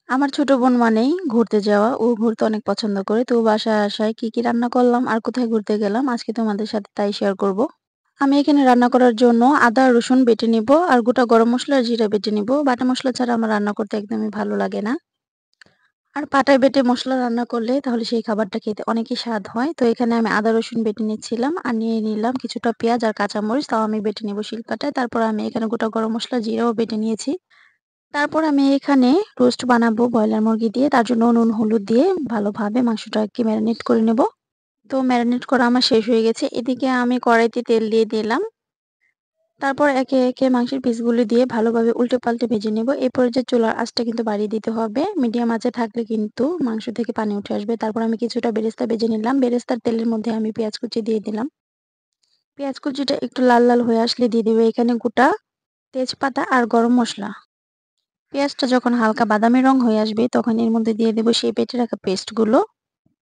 আমার ছোট বোন মানেই ঘুরতে যাওয়া। ও ঘুরতে অনেক পছন্দ করে। তো বাসায় আসায় কি রান্না করলাম আর কোথায় ঘুরতে গেলাম আজকে তোমাদের সাথে তাই শেয়ার করব। আমি এখানে রান্না করার জন্য আদা রসুন বেটে নিব আর গোটা গরম মসলা আর জিরা বেটে নিব। বাটা মসলা ছাড়া আমার রান্না করতে একদমই ভালো লাগে না। আর পাটায় বেটে মসলা রান্না করলে তাহলে সেই খাবারটা খেতে অনেকই স্বাদ হয়। তো এখানে আমি আদা রসুন বেটে নিচ্ছিলাম আর নিয়ে নিলাম কিছুটা পেঁয়াজ আর কাঁচামরিচ, তাও আমি বেটে নিব শিলপাটায়। তারপর আমি এখানে গোটা গরম মসলা জিরাও বেটে নিয়েছি। তারপর আমি এখানে রোস্ট বানাবো ব্রয়লার মুরগি দিয়ে। তার জন্য নুন হলুদ দিয়ে ভালোভাবে মাংসটাকে ম্যারিনেট করে নেব। তো ম্যারিনেট করা আমার শেষ হয়ে গেছে। এদিকে আমি কড়াইতে তেল দিয়ে দিলাম। তারপর একে একে মাংসের পিসগুলো দিয়ে ভালোভাবে উল্টে পাল্টে ভেজে নেব। এই পর্যায়ে চুলার আঁচটা কিন্তু বাড়িয়ে দিতে হবে। মিডিয়াম আঁচে থাকলে কিন্তু মাংস থেকে পানি উঠে আসবে। তারপর আমি কিছুটা বেরেস্তা ভেজে নিলাম। বেরেস্তার তেলের মধ্যে আমি পেঁয়াজ কুচি দিয়ে দিলাম। পেঁয়াজ কুচিটা একটু লাল লাল হয়ে আসলে দিয়ে দিব এখানে গোটা তেজপাতা আর গরম মসলা। পেঁয়াজটা যখন হালকা বাদামি রং হয়ে আসবে তখন এর মধ্যে দিয়ে দেব সেই বেটে রাখা পেস্টগুলো।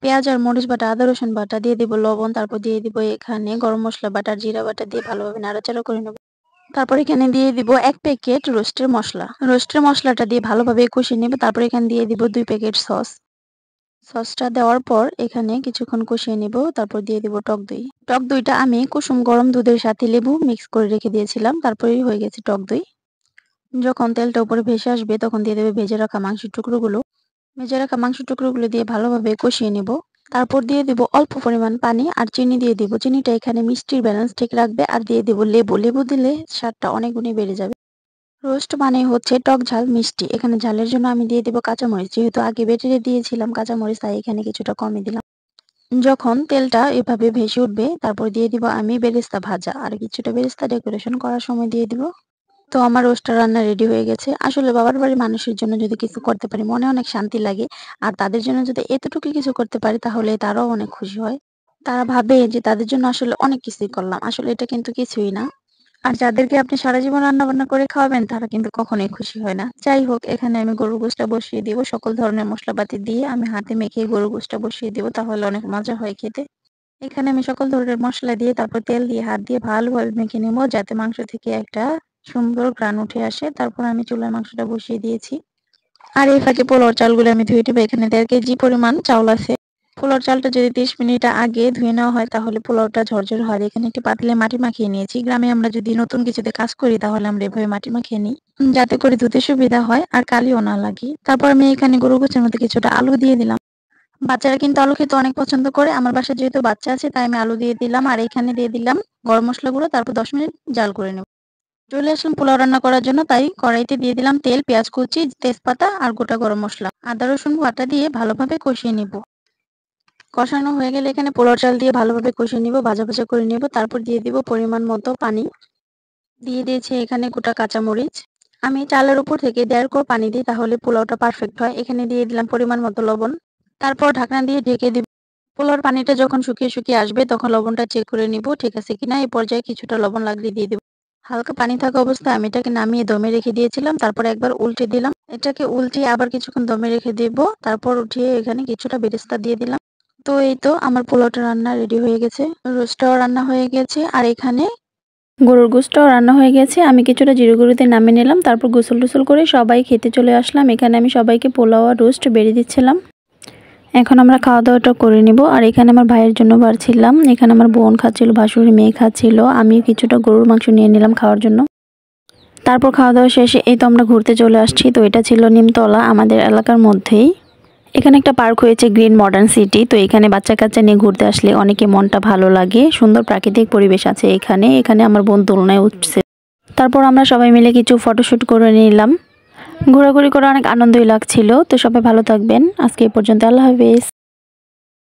পেঁয়াজ আর মরিচ বাটা, আদা রসুন বাটা, দিয়ে দিব লবণ, তারপর দিয়ে দিব এখানে গরম মসলা বাটা আর জিরা বাটা দিয়ে ভালোভাবে নাড়াচাড়া করে নেব। তারপর এখানে দিয়ে দিব ১ প্যাকেট রোস্টের মসলা। রোস্টের মসলাটা দিয়ে ভালোভাবে কষিয়ে নেব। তারপর এখানে দিয়ে দিব ২ প্যাকেট সস। সসটা দেওয়ার পর এখানে কিছুক্ষণ কষিয়ে নেব। তারপর দিয়ে দিব টক দই। টক দইটা আমি কুসুম গরম দুধের সাথে লেবু মিক্স করে রেখে দিয়েছিলাম। তারপরেই হয়ে গেছে টক দই। যখন তেলটা উপরে ভেসে আসবে তখন দিয়ে দেবে ভেজে রাখা মাংসের টুকরোগুলো। ভেজে রাখা মাংসের টুকরোগুলো দিয়ে ভালোভাবে কষিয়ে নেব। তারপর দিয়ে দিব অল্প পরিমাণ পানি আর চিনি দিয়ে দিব। চিনিটা এখানে মিষ্টির ব্যালেন্স ঠিক রাখবে। আর দিয়ে দিব লেবু। লেবু দিলে স্বাদটা অনেক গুণে বেড়ে যাবে। রোস্ট মানে হচ্ছে টক ঝাল মিষ্টি। এখানে ঝালের জন্য আমি দিয়ে দিব কাঁচামরিচ। যেহেতু আগে বেটে দিয়েছিলাম কাঁচামরিচ, তাই এখানে কিছুটা কমই দিলাম। যখন তেলটা এভাবে ভেসে উঠবে তারপর দিয়ে দিব আমি বেরেস্তা ভাজা আর কিছুটা বেরেস্তা ডেকোরেশন করার সময় দিয়ে দিব। তো আমার রোস্টার রান্না রেডি হয়ে গেছে। আসলে বাবার বাড়ির মানুষের জন্য যদি কিছু করতে পারি মনে অনেক শান্তি লাগে। আর তাদের জন্য যদি এতটুকু কিছু করতে পারি তাহলে তারাও অনেক খুশি হয়। তারা ভাবে যে তাদের জন্য আসলে অনেক কিছুই করলাম। আসলে এটা কিন্তু কিছুই না। আর যাদেরকে আপনি সারা জীবন রান্না বান্না করে খাওয়াবেন তারা কিন্তু কখনোই খুশি হয় না। যাই হোক, এখানে আমি গরুর গোশটা বসিয়ে দিব। সকল ধরনের মশলাপাতি দিয়ে আমি হাতে মেখে গরুর গোশটা বসিয়ে দিব, তাহলে অনেক মজা হয় খেতে। এখানে আমি সকল ধরনের মসলা দিয়ে তারপর তেল দিয়ে হাত দিয়ে ভালোভাবে মেখে নেব যাতে মাংস থেকে একটা সুন্দর ঘ্রাণ উঠে আসে। তারপর আমি চুলায় মাংসটা বসিয়ে দিয়েছি। আর এই ফাঁকে পোলাওর চালগুলো আমি ধুয়ে নেব। এখানে ১.৫ কেজি পরিমাণ চাউল আছে। পোলাওর চালটা যদি ৩০ মিনিট আগে ধুয়ে নেওয়া হয় তাহলে পোলাওটা ঝরঝর হয়। এখানে একটি পাতিলে মাটি মাখিয়ে নিয়েছি। গ্রামে আমরা যদি নতুন কিছুতে কাজ করি তাহলে আমরা এভাবে মাটি মাখিয়ে নিই, যাতে করে ধুতে সুবিধা হয় আর কালিও না লাগে। তারপর আমি এখানে গরুর গোশের মধ্যে কিছুটা আলু দিয়ে দিলাম। বাচ্চারা কিন্তু আলু খেতে অনেক পছন্দ করে। আমার বাসায় যেহেতু বাচ্চা আছে তাই আমি আলু দিয়ে দিলাম। আর এখানে দিয়ে দিলাম গরম মসলা গুঁড়ো। তারপর ১০ মিনিট জাল করে নেব। চলে আসলাম পোলাও রান্না করার জন্য, তাই কড়াইতে দিয়ে দিলাম তেল, পেঁয়াজ কুচি, তেজপাতা আর গোটা গরম মসলা। আদা রসুন বাটা দিয়ে ভালোভাবে কষিয়ে নিব। কষানো হয়ে গেলে এখানে পোলাও চাল দিয়ে ভালোভাবে কষিয়ে নিব, ভাজা ভাজা করে নিব। তারপর দিয়ে দিব পরিমাণ মতো পানি। দিয়ে দিয়েছি এখানে গোটা কাঁচামরিচ। আমি চালের উপর থেকে ১.৫ কোপ পানি দিই, তাহলে পোলাওটা পারফেক্ট হয়। এখানে দিয়ে দিলাম পরিমাণ মতো লবণ। তারপর ঢাকনা দিয়ে ঢেকে দিব। পোলাওর পানিটা যখন শুকিয়ে শুকিয়ে আসবে তখন লবণটা চেক করে নিব ঠিক আছে কিনা। এই পর্যায়ে কিছুটা লবণ লাগলে দিয়ে দিব। হালকা পানি থাকা অবস্থায় আমি এটাকে নামিয়ে দমে রেখে দিয়েছিলাম। তারপর একবার উল্টে দিলাম। এটাকে উল্টিয়ে আবার কিছুক্ষণ দমে রেখে দিব। তারপর উঠিয়ে এখানে কিছুটা বেরেস্তা দিয়ে দিলাম। তো এই তো আমার পোলাওটা রান্না রেডি হয়ে গেছে। রোস্টটাও রান্না হয়ে গেছে আর এখানে গরুর গোশটাও রান্না হয়ে গেছে। আমি কিছুটা জিরে গুঁড়োতে নামিয়ে নিলাম। তারপর গোসল টোসল করে সবাই খেতে চলে আসলাম। এখানে আমি সবাইকে পোলাও আর রোস্ট বেড়ে দিচ্ছিলাম। এখন আমরা খাওয়া দাওয়াটা করে নিব। আর এখানে আমার ভাইয়ের জন্য বাড়ছিলাম। এখানে আমার বোন খাচ্ছিল, ভাসুরি মেয়ে খাচ্ছিল। আমি কিছুটা গরুর মাংস নিয়ে নিলাম খাওয়ার জন্য। তারপর খাওয়া দাওয়া শেষে এই তো আমরা ঘুরতে চলে আসছি। তো এটা ছিল নিমতলা, আমাদের এলাকার মধ্যেই। এখানে একটা পার্ক হয়েছে গ্রিন মডার্ন সিটি। তো এখানে বাচ্চা কাচ্চা নিয়ে ঘুরতে আসলে অনেকে মনটা ভালো লাগে। সুন্দর প্রাকৃতিক পরিবেশ আছে এখানে। এখানে আমার বোন দোলনায় উঠছে। তারপর আমরা সবাই মিলে কিছু ফটোশুট করে নিলাম। ঘোরাঘুরি করে অনেক আনন্দই লাগছিল। তো সবাই ভালো থাকবেন। আজকে এই পর্যন্ত। আল্লাহ হাফেজ।